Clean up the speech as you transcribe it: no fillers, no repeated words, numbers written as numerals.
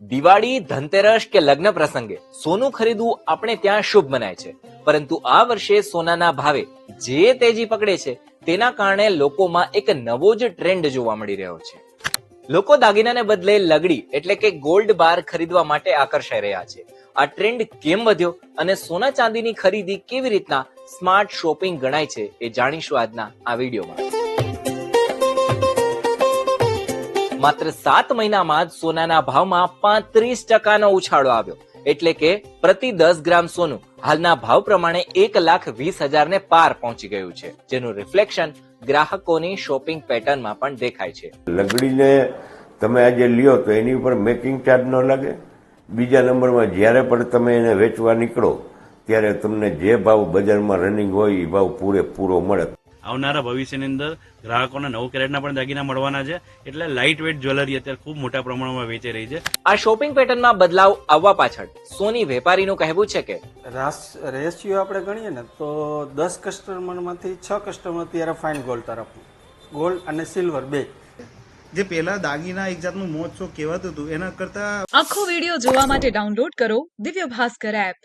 દિવાળી, ધનતેરસ કે લગ્ન પ્રસંગે સોનું ખરીદવું આપણે ત્યાં શુભ મનાય છે, પરંતુ આ વર્ષે સોનાના ભાવે જે તેજી પકડે છે તેના કારણે લોકોમાં એક નવો જ ટ્રેન્ડ જોવા મળી રહ્યો છે. લોકો દાગીનાને બદલે લગડી એટલે કે ગોલ્ડ બાર ખરીદવા માટે આકર્ષાઈ રહ્યા છે. આ ટ્રેન્ડ કેમ વધ્યો અને સોના ચાંદીની ખરીદી કેવી રીતના સ્માર્ટ શોપિંગ ગણાય છે એ જાણીશું આજના આ વિડીયોમાં. માત્ર 7 મહિનામાં જ સોનાના ભાવમાં 35% ઉછાળો આવ્યો, એટલે કે પ્રતિ 10 ગ્રામ સોનું હાલના ભાવ પ્રમાણે 1,20,000 ને પાર પહોંચી ગયું છે, જેનું રિફ્લેક્શન ગ્રાહકોની શોપિંગ પેટર્નમાં પણ દેખાય છે. લગડીને તમે આજે લ્યો તો એની ઉપર મેકિંગ ચાર્જ ન લાગે. બીજા નંબરમાં જ્યારે પણ તમે એને વેચવા નીકળો ત્યારે તમને જે ભાવ બજારમાં રનિંગ હોય એ ભાવ પૂરેપૂરો મળે. આવનારા ભવિષ્યની અંદર ગ્રાહકોને 9 કેરેટના પણ દાગીના મળવાના છે, એટલે લાઇટ વેઇટ જ્વેલરી અત્યારે ખૂબ મોટા પ્રમાણમાં વેચાઈ રહી છે. આ શોપિંગ પેટર્નમાં બદલાવ આવવા પાછળ સોની વેપારીનું કહેવું છે કે રેશિયો આપણે ગણીએ ને તો 10 કસ્ટમરમાંથી 6 કસ્ટમર અત્યારે ફાઇન ગોલ્ડ તરફ, ગોલ્ડ અને સિલ્વર બે. જે પેલા દાગીના એક જાતનું મોજ શોખ કહેવાતું હતું એના કરતા આખો વિડીયો જોવા માટે ડાઉનલોડ કરો દિવ્ય ભાસ્કર એપ.